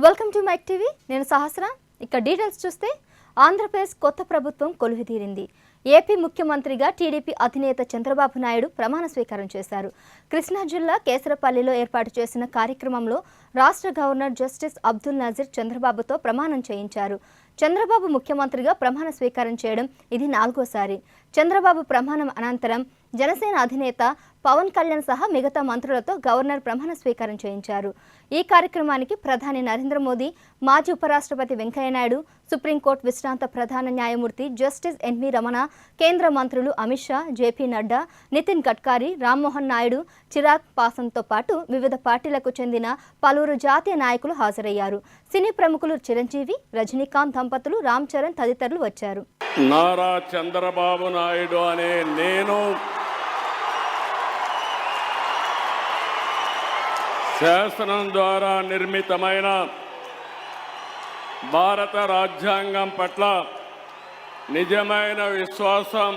Welcome to mic TV. నేను సహస్ర. ఇక details చూస్తే ఆంధ్రప్రదేశ్ కొత్త ప్రభుత్వం కొలువుదీరింది. ఏపీ ముఖ్యమంత్రిగా టీడీపీ అధినేత చంద్రబాబు నాయుడు ప్రమాణ స్వీకారం చేశారు. కృష్ణా జిల్లా కేసరపల్లిలో ఏర్పాటు చేసిన కార్యక్రమంలో రాష్ట్ర గవర్నర్ జస్టిస్ అబ్దుల్ నజీర్ చంద్రబాబుతో ప్రమాణం చేయించారు. చంద్రబాబు ముఖ్యమంత్రిగా ప్రమాణ స్వీకారం చేయడం ఇది 4వసారి. చంద్రబాబు ప్రమాణం అనంతరం జనసేన అధినేత పవన్ కళ్యాణ్ సహా మిగతా మంత్రులతో గవర్నర్ ప్రమాణ స్వీకారం చేయించారు. ఈ కార్యక్రమానికి ప్రధాని నరేంద్ర మోదీ, మాజీ ఉపరాష్ట్రపతి వెంకయ్యనాయుడు, సుప్రీంకోర్టు విశ్రాంత ప్రధాన న్యాయమూర్తి జస్టిస్ ఎన్వి రమణ, కేంద్ర మంత్రులు అమిత్ షా, జేపీ నడ్డా, నితిన్ గడ్కరీ, రామ్మోహన్ నాయుడు, చిరాగ్ పాస్వాన్తో పాటు వివిధ పార్టీలకు చెందిన పలువురు జాతీయ నాయకులు హాజరయ్యారు. సినీ ప్రముఖులు చిరంజీవి, రజనీకాంత్ దంపతులు, రామ్ చరణ్ తదితరులు వచ్చారు. నారా చంద్రబాబు నాయుడు అనే నేను శాసనం ద్వారా నిర్మితమైన భారత రాజ్యాంగం పట్ల నిజమైన విశ్వాసం,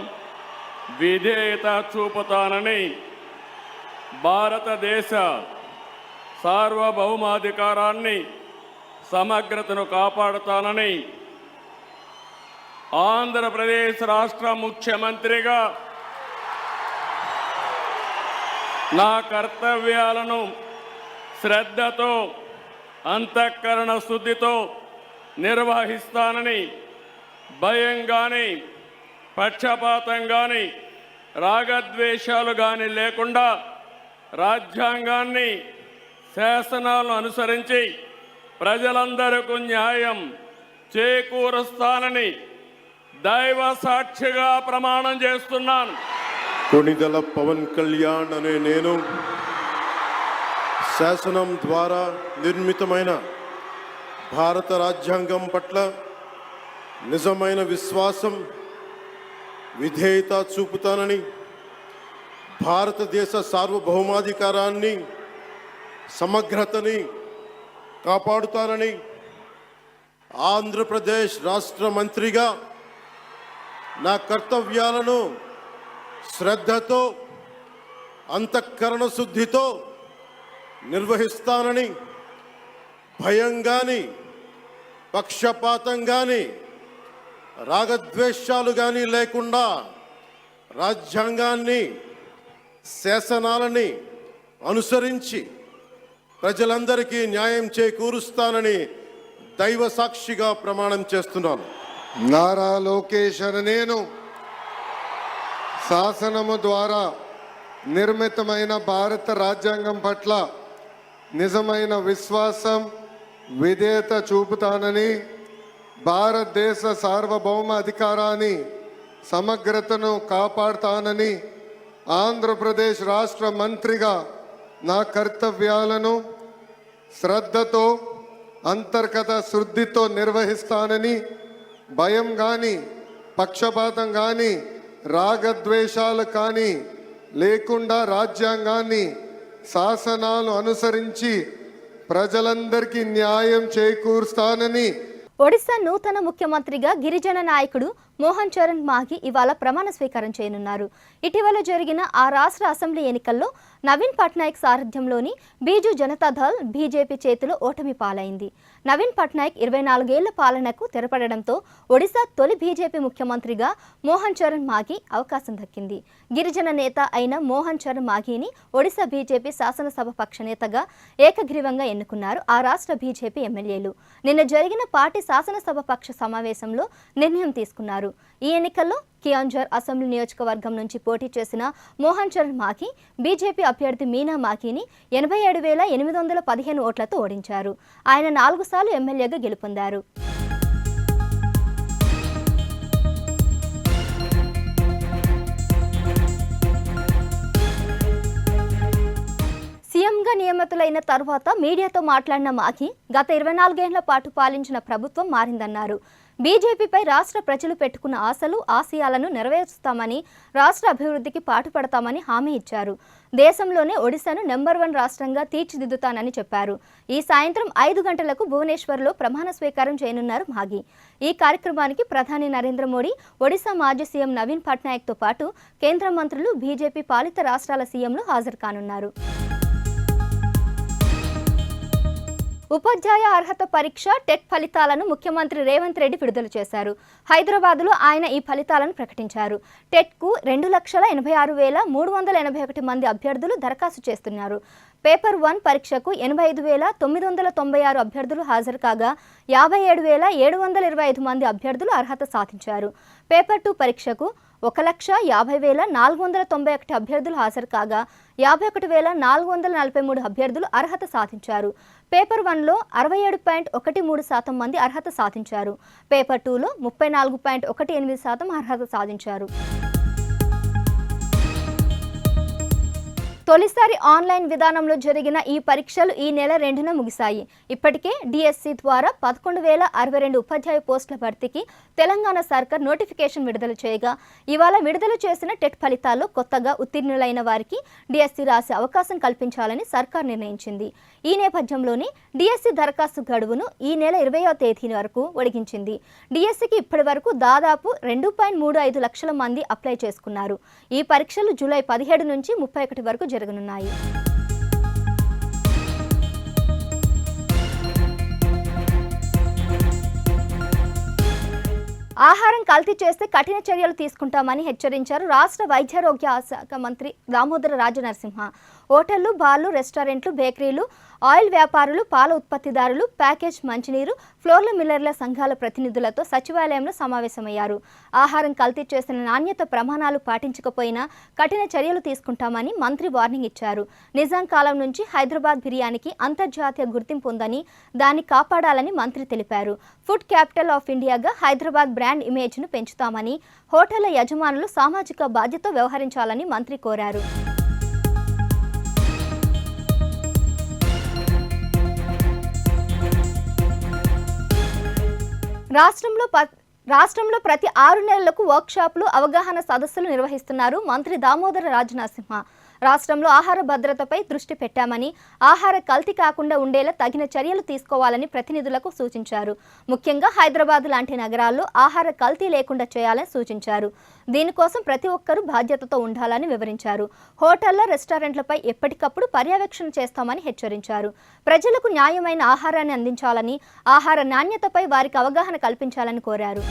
విధేయత చూపుతానని, భారతదేశ సార్వభౌమాధికారాన్ని, సమగ్రతను కాపాడుతానని ఆంధ్రప్రదేశ్ రాష్ట్ర ముఖ్యమంత్రిగా నా కర్తవ్యాలను శ్రద్ధతో, అంతఃకరణ శుద్ధితో నిర్వహిస్తానని, భయం కానీ, పక్షపాతం కానీ, రాగద్వేషాలు కానీ లేకుండా రాజ్యాంగాన్ని, శాసనాలను అనుసరించి ప్రజలందరికీ న్యాయం చేకూరుస్తానని దైవ సాక్షిగా ప్రమాణం చేస్తున్నాను. కొణిదెల పవన్ కళ్యాణ్ అనే నేను శాసనం ద్వారా నిర్మితమైన భారత రాజ్యాంగం పట్ల నిజమైన విశ్వాసం, విధేయత చూపుతానని, భారతదేశ సార్వభౌమాధికారాన్ని, సమగ్రతని కాపాడుతానని, ఆంధ్రప్రదేశ్ రాష్ట్ర మంత్రిగా నా కర్తవ్యాలను శ్రద్ధతో, అంతఃకరణ శుద్ధితో నిర్వహిస్తానని, భయం కానీ, పక్షపాతం కానీ, రాగద్వేషాలు కానీ లేకుండా రాజ్యాంగాన్ని, శాసనాలని అనుసరించి ప్రజలందరికీ న్యాయం చేకూరుస్తానని దైవ సాక్షిగా ప్రమాణం చేస్తున్నాను. నారా లోకేష్ అనే నేను శాసనము ద్వారా నిర్మితమైన భారత రాజ్యాంగం పట్ల నిజమైన విశ్వాసం, విధేయత చూపుతానని, భారతదేశ సార్వభౌమ అధికారాన్ని, సమగ్రతను కాపాడుతానని, ఆంధ్రప్రదేశ్ రాష్ట్ర మంత్రిగా నా కర్తవ్యాలను శ్రద్ధతో, అంతర్గత శుద్ధితో నిర్వహిస్తానని, భయం కానీ, పక్షపాతం కానీ, రాగద్వేషాలు కానీ లేకుండా రాజ్యాంగాన్ని, శాసనాలు అనుసరించి ప్రజలందరికీ న్యాయం చేకూరుస్తానని. ఒడిశా నూతన ముఖ్యమంత్రిగా గిరిజన నాయకుడు మోహన్ చరణ్ మాఘీ ఇవాళ ప్రమాణ స్వీకారం చేయనున్నారు. ఇటీవల జరిగిన ఆ రాష్ట్ర అసెంబ్లీ ఎన్నికల్లో నవీన్ పట్నాయక్ సారథ్యంలోని బీజు జనతాదళ్ బీజేపీ చేతిలో ఓటమి పాలైంది. నవీన్ పట్నాయక్ 24 ఏళ్ల పాలనకు తెరపడడంతో ఒడిశా తొలి బీజేపీ ముఖ్యమంత్రిగా మోహన్ చరణ్ మాఘీ అవకాశం దక్కింది. గిరిజన నేత అయిన మోహన్ చరణ్ మాఘీని ఒడిశా బీజేపీ శాసనసభ పక్ష నేతగా ఏకగ్రీవంగా ఎన్నుకున్నారు ఆ రాష్ట్ర బీజేపీ ఎమ్మెల్యేలు. నిన్న జరిగిన పార్టీ శాసనసభ పక్ష సమావేశంలో నిర్ణయం తీసుకున్నారు. ఈ ఎన్నికల్లో కియాన్జర్ అసెంబ్లీ నియోజకవర్గం నుంచి పోటీ చేసిన మోహన్ చరణ్ మాఘీ బీజేపీ అభ్యర్థి మీనా మాఘీని 87,815 ఓట్లతో ఓడించారు. ఆయన 4 సార్లు ఎమ్మెల్యేగా గెలుపొందారు. సీఎంగా నియమితులైన తర్వాత మీడియాతో మాట్లాడిన మాఘీ గత 24 ఏళ్ల పాటు పాలించిన ప్రభుత్వం మారిందన్నారు. బీజేపీపై రాష్ట్ర ప్రజలు పెట్టుకున్న ఆశలు, ఆశయాలను నెరవేరుస్తామని, రాష్ట్ర అభివృద్ధికి పాటుపడతామని హామీ ఇచ్చారు. దేశంలోనే ఒడిశాను నెంబర్ 1 రాష్ట్రంగా తీర్చిదిద్దుతానని చెప్పారు. ఈ సాయంత్రం 5 గంటలకు భువనేశ్వర్లో ప్రమాణ స్వీకారం చేయనున్నారు మాఘీ. ఈ కార్యక్రమానికి ప్రధాని నరేంద్ర మోడీ, ఒడిశా మాజీ సీఎం నవీన్ పట్నాయక్తో పాటు కేంద్ర మంత్రులు, బీజేపీ పాలిత రాష్ట్రాల సీఎంలు హాజరు కానున్నారు. ఉపాధ్యాయ అర్హత పరీక్ష టెట్ ఫలితాలను ముఖ్యమంత్రి రేవంత్ రెడ్డి విడుదల చేశారు. హైదరాబాద్లో ఆయన ఈ ఫలితాలను ప్రకటించారు. టెట్కు 2,86,381 మంది అభ్యర్థులు దరఖాస్తు చేస్తున్నారు. పేపర్ 1 పరీక్షకు 85,996 అభ్యర్థులు హాజరు కాగా 57,725 మంది అభ్యర్థులు అర్హత సాధించారు. పేపర్ 2 పరీక్షకు 1,50,491 అభ్యర్థులు హాజరు కాగా 51,443 అభ్యర్థులు అర్హత సాధించారు. పేపర్ 1లో 67.13% మంది అర్హత సాధించారు. పేపర్ 2లో 34.18% అర్హత సాధించారు. తొలిసారి ఆన్లైన్ విధానంలో జరిగిన ఈ పరీక్షలు ఈ నెల 2న ముగిశాయి. ఇప్పటికే డిఎస్సి ద్వారా 11,062 ఉపాధ్యాయ పోస్టుల భర్తీకి తెలంగాణ సర్కార్ నోటిఫికేషన్ విడుదల చేయగా ఇవాళ విడుదల చేసిన టెట్ ఫలితాల్లో కొత్తగా ఉత్తీర్ణులైన వారికి డిఎస్సి రాసే అవకాశం కల్పించాలని సర్కార్ నిర్ణయించింది. ఈ నేపథ్యంలోనే డిఎస్సి దరఖాస్తు గడువును ఈ నెల 20వ తేదీ వరకు పొడిగించింది. డిఎస్సికి ఇప్పటి వరకు దాదాపు 2.35 లక్షల మంది అప్లై చేసుకున్నారు. ఈ పరీక్షలు జూలై 17 నుంచి 31 వరకు జరగనున్నాయి. ఆహారం కల్తీ చేస్తే కఠిన చర్యలు తీసుకుంటామని హెచ్చరించారు రాష్ట్ర వైద్యారోగ్య శాఖ మంత్రి దామోదర రాజనరసింహ. హోటళ్లు, బార్లు, రెస్టారెంట్లు, బేకరీలు, ఆయిల్ వ్యాపారులు, పాల ఉత్పత్తిదారులు, ప్యాకేజ్ మంచినీరు, ఫ్లోర్ల మిల్లర్ల సంఘాల ప్రతినిధులతో సచివాలయంలో సమావేశమయ్యారు. ఆహారం కల్తీ చేసిన నాణ్యత ప్రమాణాలు పాటించకపోయినా కఠిన చర్యలు తీసుకుంటామని మంత్రి వార్నింగ్ ఇచ్చారు. నిజాం కాలం నుంచి హైదరాబాద్ బిర్యానీకి అంతర్జాతీయ గుర్తింపు ఉందని దాన్ని కాపాడాలని మంత్రి తెలిపారు. ఫుడ్ క్యాపిటల్ ఆఫ్ ఇండియాగా హైదరాబాద్ బ్రాండ్ ఇమేజ్ను పెంచుతామని, హోటళ్ల యజమానులు సామాజిక బాధ్యత వ్యవహరించాలని మంత్రి కోరారు. రాష్ట్రంలో ప్రతి 6 నెలలకు వర్క్షాపులు, అవగాహన సదస్సులు నిర్వహిస్తున్నారు మంత్రి దామోదర రాజనరసింహ. రాష్ట్రంలో ఆహార భద్రతపై దృష్టి పెట్టామని, ఆహార కల్తీ కాకుండా ఉండేలా తగిన చర్యలు తీసుకోవాలని ప్రతినిధులకు సూచించారు. ముఖ్యంగా హైదరాబాద్ లాంటి నగరాల్లో ఆహార కల్తీ లేకుండా చేయాలని సూచించారు. దీనికోసం ప్రతి ఒక్కరూ బాధ్యతతో ఉండాలని వివరించారు. హోటళ్ల, రెస్టారెంట్లపై ఎప్పటికప్పుడు పర్యవేక్షణ చేస్తామని హెచ్చరించారు. ప్రజలకు న్యాయమైన ఆహారాన్ని అందించాలని, ఆహార నాణ్యతపై వారికి అవగాహన కల్పించాలని కోరారు.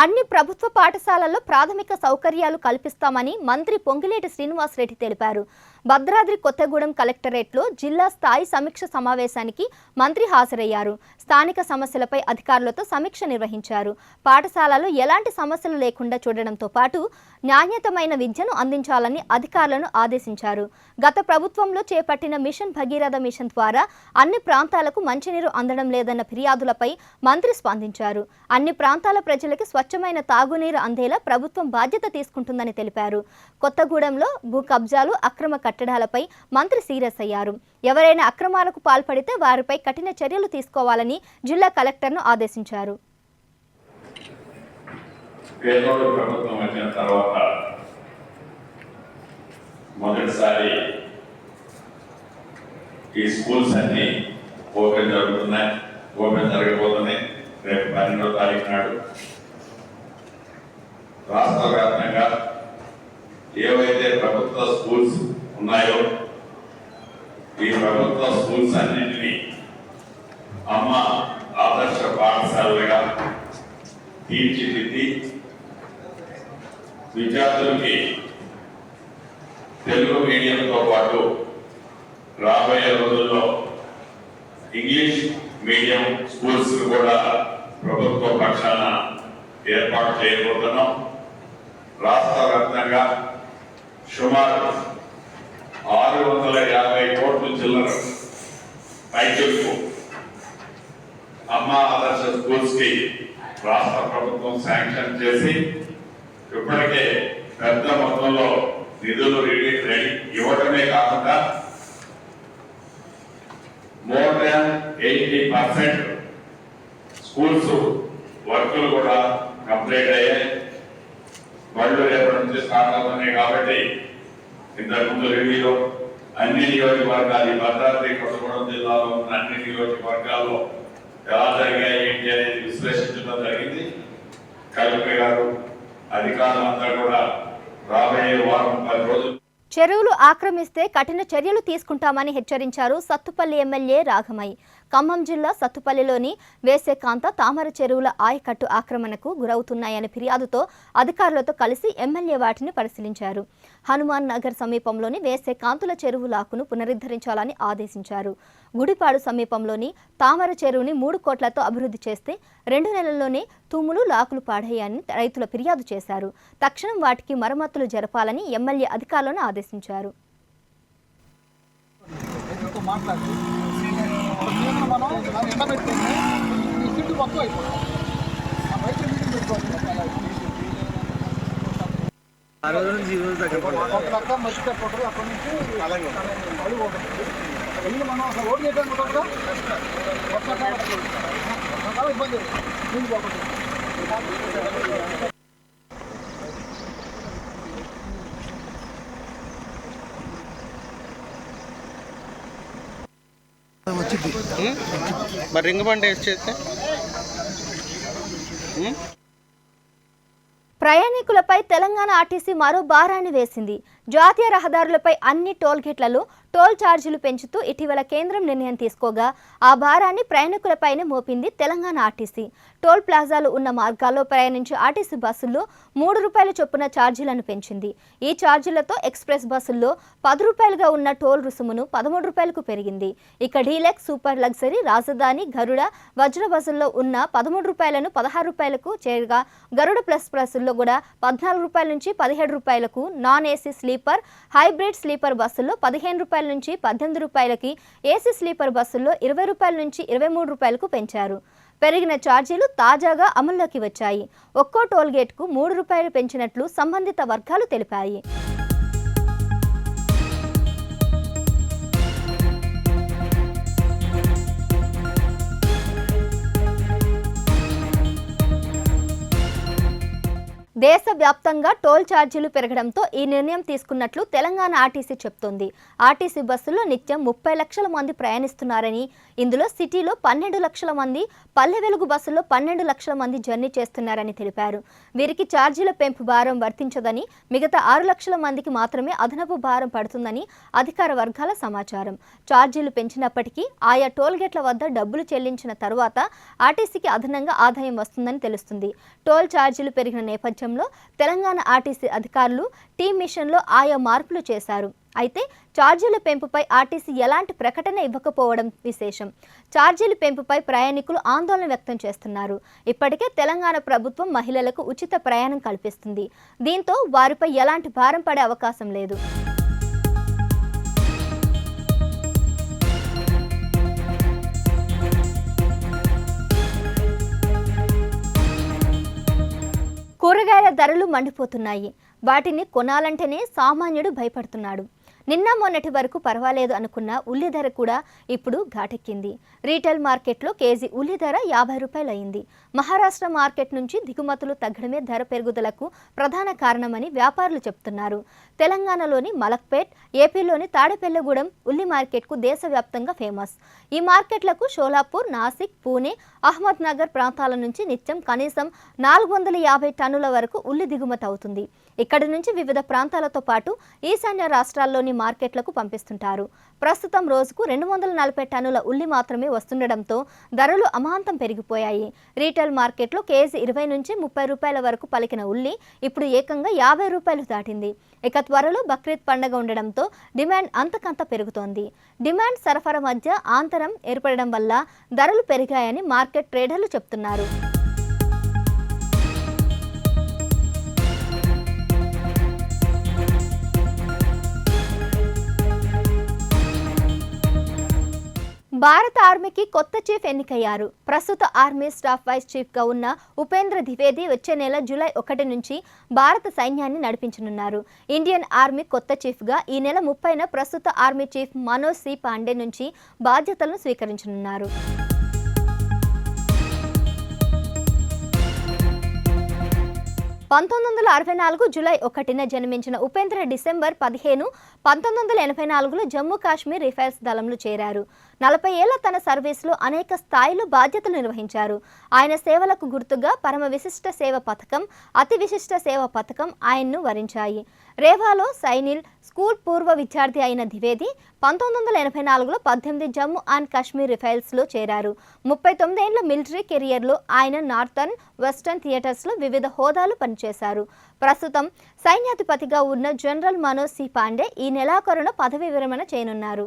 అన్ని ప్రభుత్వ పాఠశాలల్లో ప్రాథమిక సౌకర్యాలు కల్పిస్తామని మంత్రి పొంగిలేటి శ్రీనివాసరెడ్డి తెలిపారు. భద్రాద్రి కొత్తగూడెం కలెక్టరేట్లో జిల్లా స్థాయి సమీక్ష సమావేశానికి మంత్రి హాజరయ్యారు. స్థానిక సమస్యలపై అధికారులతో సమీక్ష నిర్వహించారు. పాఠశాలలో ఎలాంటి సమస్యలు లేకుండా చూడడంతో పాటు నాణ్యతమైన విద్యను అందించాలని అధికారులను ఆదేశించారు. గత ప్రభుత్వంలో చేపట్టిన మిషన్ భగీరథ మిషన్ ద్వారా అన్ని ప్రాంతాలకు మంచినీరు అందడం లేదన్న ఫిర్యాదులపై మంత్రి స్పందించారు. అన్ని ప్రాంతాల ప్రజలకు స్వచ్ఛమైన తాగునీరు అందేలా ప్రభుత్వం బాధ్యత తీసుకుంటుందని తెలిపారు. కొత్తగూడెంలో భూ కబ్జాలు, అక్రమ కట్టడాలపై మంత్రి సీరియస్ అయ్యారు. ఎవరైనా అక్రమాలకు పాల్పడితే వారిపై కఠిన చర్యలు తీసుకోవాలని జిల్లా కలెక్టర్ను ఆదేశించారు. ప్రభుత్వం వచ్చిన తర్వాత మొదటిసారి ఈ స్కూల్స్ అన్ని ఓపెన్ జరగబోతున్నాయి. రేపు 12వ తారీఖు నాడు రాష్ట్ర వ్యాప్తంగా ఏవైతే ప్రభుత్వ స్కూల్స్ ఉన్నాయో ఈ ప్రభుత్వ స్కూల్స్ అన్నింటినీ అమ్మ ఆదర్శ పాఠశాలలుగా తీర్చిదిద్ది విద్యార్థులకి తెలుగు మీడియంతో పాటు రాబోయే రోజుల్లో ఇంగ్లీష్ మీడియం స్కూల్స్ కూడా ప్రభుత్వ పక్షాన ఏర్పాటు చేయబోతున్నాం. రాష్ట్ర వ్యాప్తంగా సుమారు 650 కోట్ల చిల్లర పైచలకు అమ్మ ఆదర్శ స్కూల్స్ కి రాష్ట్ర ప్రభుత్వం శాంక్షన్ చేసి ఇప్పటికే పెద్ద మొత్తంలో నిధులు రెడీ ఇవ్వడమే కాకుండా మోర్ దాన్ 80% స్కూల్స్ వర్కులు కూడా కంప్లీట్ అయ్యాయి. బళ్ళు రేపటి నుంచి స్టార్ట్ అవుతున్నాయి కాబట్టి ఇంతకుముందు రివ్యూలో అన్ని నియోజకవర్గాలు భద్రాద్రి కొత్తగూడెం జిల్లాలో ఉన్న అన్ని నియోజకవర్గాల్లో ఎలా జరిగాయి ఏంటి అనేది విశ్లేషించడం జరిగింది. కలెక్టర్ గారు అధికారులందరూ కూడా రాబోయే వారం 10 రోజులు చెరువులు ఆక్రమిస్తే కఠిన చర్యలు తీసుకుంటామని హెచ్చరించారు సత్తుపల్లి ఎమ్మెల్యే రాఘమయ్య. ఖమ్మం జిల్లా సత్తుపల్లిలోని వేసేకాంత తామర చెరువుల ఆయకట్టు ఆక్రమణకు గురవుతున్నాయనే ఫిర్యాదుతో అధికారులతో కలిసి ఎమ్మెల్యే వాటిని పరిశీలించారు. హనుమాన్ నగర్ సమీపంలోని వేసేకాంతుల చెరువు లాకును పునరుద్ధరించాలని ఆదేశించారు. గుడిపాడు సమీపంలోని తామర చెరువుని 3 కోట్లతో అభివృద్ధి చేస్తే 2 నెలల్లోనే తూములు లాకులు పాడయ్యాయని రైతుల ఫిర్యాదు చేశారు. తక్షణం వాటికి మరమ్మతులు జరపాలని ఎమ్మెల్యే అధికారులను ఆదేశించారు. మరి రింగ్ బండి వేసి చేస్తే ప్రయాణికులపై తెలంగాణ ఆర్టీసీ మరో భారాన్ని వేసింది. జాతీయ రహదారులపై అన్ని టోల్ గేట్లలో టోల్ ఛార్జీలు పెంచుతూ ఇటీవల కేంద్రం నిర్ణయం తీసుకోగా ఆ భారాన్ని ప్రయాణికులపైనే మోపింది తెలంగాణ ఆర్టీసీ. టోల్ ప్లాజాలు ఉన్న మార్గాల్లో ప్రయాణించే ఆర్టీసీ బస్సుల్లో 3 రూపాయల చొప్పున ఛార్జీలను పెంచింది. ఈ ఛార్జీలతో ఎక్స్ప్రెస్ బస్సుల్లో 10 రూపాయలుగా ఉన్న టోల్ రుసుమును 13 రూపాయలకు పెరిగింది. ఇక డీలక్స్, సూపర్ లగ్జరీ, రాజధాని, గరుడ, వజ్ర బస్సుల్లో ఉన్న 13 రూపాయలను 16 రూపాయలకు చేరగా గరుడ ప్లస్ బస్సుల్లో కూడా 14 రూపాయల నుంచి 17 రూపాయలకు, non AC sleeper, hybrid sleeper బస్సుల్లో 15 రూపాయల నుంచి 18 రూపాయలకి, ఏసీ స్లీపర్ బస్సుల్లో 20 రూపాయల నుంచి 23 రూపాయలకు పెంచారు. పెరిగిన ఛార్జీలు తాజాగా అమల్లోకి వచ్చాయి. ఒక్కో టోల్ గేట్కు 3 రూపాయలు పెంచినట్లు సంబంధిత వర్గాలు తెలిపాయి. దేశవ్యాప్తంగా టోల్ ఛార్జీలు పెరగడంతో ఈ నిర్ణయం తీసుకున్నట్లు తెలంగాణ ఆర్టీసీ చెప్తోంది. ఆర్టీసీ బస్సుల్లో నిత్యం 30 లక్షల మంది ప్రయాణిస్తున్నారని, ఇందులో సిటీలో 12 లక్షల మంది, పల్లె వెలుగు బస్సుల్లో 12 లక్షల మంది జర్నీ చేస్తున్నారని తెలిపారు. వీరికి ఛార్జీల పెంపు భారం వర్తించదని, మిగతా 6 లక్షల మందికి మాత్రమే అదనపు భారం పడుతుందని అధికార వర్గాల సమాచారం. ఛార్జీలు పెంచినప్పటికీ ఆయా టోల్ గేట్ల వద్ద డబ్బులు చెల్లించిన తరువాత ఆర్టీసీకి అదనంగా ఆదాయం వస్తుందని తెలుస్తుంది. టోల్ ఛార్జీలు పెరిగిన నేపథ్యంలో తెలంగాణ ఆర్టీసీ అధికారులు టీ మిషన్లో ఆయా మార్పులు చేశారు. అయితే ఛార్జీల పెంపుపై ఆర్టీసీ ఎలాంటి ప్రకటన ఇవ్వకపోవడం విశేషం. ఛార్జీల పెంపుపై ప్రయాణికులు ఆందోళన వ్యక్తం చేస్తున్నారు. ఇప్పటికే తెలంగాణ ప్రభుత్వం మహిళలకు ఉచిత ప్రయాణం కల్పిస్తుంది. దీంతో వారిపై ఎలాంటి భారం పడే అవకాశం లేదు. కూరగాయల ధరలు మండిపోతున్నాయి. వాటిని కొనాలంటేనే సామాన్యుడు భయపడుతున్నాడు. నిన్న మొన్నటి వరకు పర్వాలేదు అనుకున్న ఉల్లి ధర కూడా ఇప్పుడు ఘాటెక్కింది. రీటైల్ మార్కెట్లో కేజీ ఉల్లి ధర 50 రూపాయలు అయింది. మహారాష్ట్ర మార్కెట్ నుంచి దిగుమతులు తగ్గడమే ధర పెరుగుదలకు ప్రధాన కారణమని వ్యాపారులు చెప్తున్నారు. తెలంగాణలోని మలక్పేట్, ఏపీలోని తాడేపల్లిగూడెం ఉల్లి మార్కెట్కు దేశవ్యాప్తంగా ఫేమస్. ఈ మార్కెట్లకు షోలాపూర్, నాసిక్, పూణే, అహ్మద్ నగర్ ప్రాంతాల నుంచి నిత్యం కనీసం 450 టన్నుల వరకు ఉల్లి దిగుమతి అవుతుంది. ఇక్కడి నుంచి వివిధ ప్రాంతాలతో పాటు ఈశాన్య రాష్ట్రాల్లోని మార్కెట్లకు పంపిస్తుంటారు. ప్రస్తుతం రోజుకు 240 టన్నుల ఉల్లి మాత్రమే వస్తుండడంతో ధరలు అమాంతం పెరిగిపోయాయి. రీటైల్ మార్కెట్లో కేజీ 20 నుంచి 30 రూపాయల వరకు పలికిన ఉల్లి ఇప్పుడు ఏకంగా 50 రూపాయలు దాటింది. ఇక త్వరలో బక్రీద్ పండుగ ఉండడంతో డిమాండ్ అంతకంత పెరుగుతోంది. డిమాండ్, సరఫరా మధ్య ఆంతరం ఏర్పడడం వల్ల ధరలు పెరిగాయని మార్కెట్ ట్రేడర్లు చెప్తున్నారు. భారత ఆర్మీకి కొత్త చీఫ్ ఎన్నికయ్యారు. ప్రస్తుత ఆర్మీ స్టాఫ్ వైస్ చీఫ్గా ఉన్న ఉపేంద్ర ద్వివేది వచ్చే నెల జూలై 1 నుంచి భారత సైన్యాన్ని నడిపించనున్నారు. ఇండియన్ ఆర్మీ కొత్త చీఫ్గా ఈ నెల 30న ప్రస్తుత army chief Manoj C Pande నుంచి బాధ్యతలను స్వీకరించనున్నారు. 1964 జూలై 1న జన్మించిన ఉపేంద్ర డిసెంబర్ 15, 1984లో జమ్మూ కాశ్మీర్ రిఫైల్స్ దళంలో చేరారు. 40 ఏళ్ల తన సర్వీసులో అనేక స్థాయిలో బాధ్యతలు నిర్వహించారు. ఆయన సేవలకు గుర్తుగా పరమ విశిష్ట సేవ పథకం, అతి విశిష్ట సేవ పథకం ఆయన్ను వరించాయి. రేవాలో సైనిల్ స్కూల్ పూర్వ విద్యార్థి అయిన ద్వివేది 1984లో 18 జమ్మూ అండ్ కాశ్మీర్ రిఫైల్స్లో చేరారు. 39 ఏళ్ల మిలిటరీ కెరియర్లో ఆయన నార్థర్న్, వెస్టర్న్ థియేటర్స్లో వివిధ హోదాలు పనిచేశారు. ప్రస్తుతం సైన్యాధిపతిగా ఉన్న జనరల్ మనోజ్ సి పాండే ఈ నెలాఖరున పదవి విరమణ చేయనున్నారు.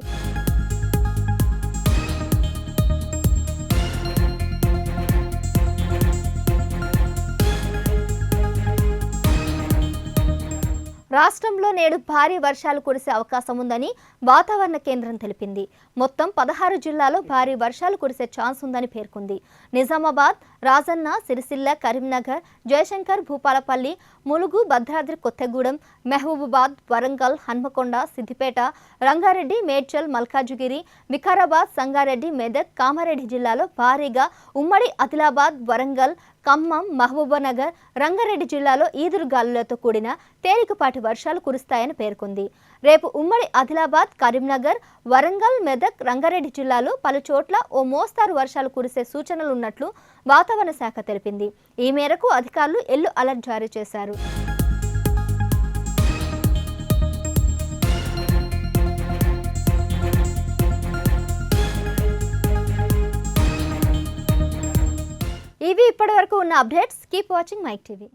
రాష్ట్రంలో నేడు భారీ వర్షాలు కురిసే అవకాశం ఉందని వాతావరణ కేంద్రం తెలిపింది. మొత్తం 16 జిల్లాల్లో భారీ వర్షాలు కురిసే ఛాన్స్ ఉందని పేర్కొంది. నిజామాబాద్, రాజన్న, సిరిసిల్ల, కరీంనగర్, జయశంకర్, భూపాలపల్లి, ములుగు, భద్రాద్రి కొత్తగూడెం, మహబూబాబాద్, వరంగల్, హన్మకొండ, సిద్దిపేట, రంగారెడ్డి, మేడ్చల్, మల్కాజ్గిరి, వికారాబాద్, సంగారెడ్డి, మెదక్, కామారెడ్డి జిల్లాలో భారీగా, ఉమ్మడి ఆదిలాబాద్, వరంగల్, ఖమ్మం, మహబూబానగర్, రంగారెడ్డి జిల్లాలో ఈదురుగాలులతో కూడిన తేలికపాటి వర్షాలు కురుస్తాయని పేర్కొంది. రేపు ఉమ్మడి ఆదిలాబాద్, కరీంనగర్, వరంగల్, మెదక్, రంగారెడ్డి జిల్లాలో పలు చోట్ల ఓ మోస్తారు వర్షాలు కురిసే సూచనలున్నట్లు వాతావరణ శాఖ తెలిపింది. ఈ మేరకు అధికారులు యెల్లో అలర్ట్ జారీ చేశారు. ఇవి ఇప్పటివరకు ఉన్న updates. Keep watching Mic TV.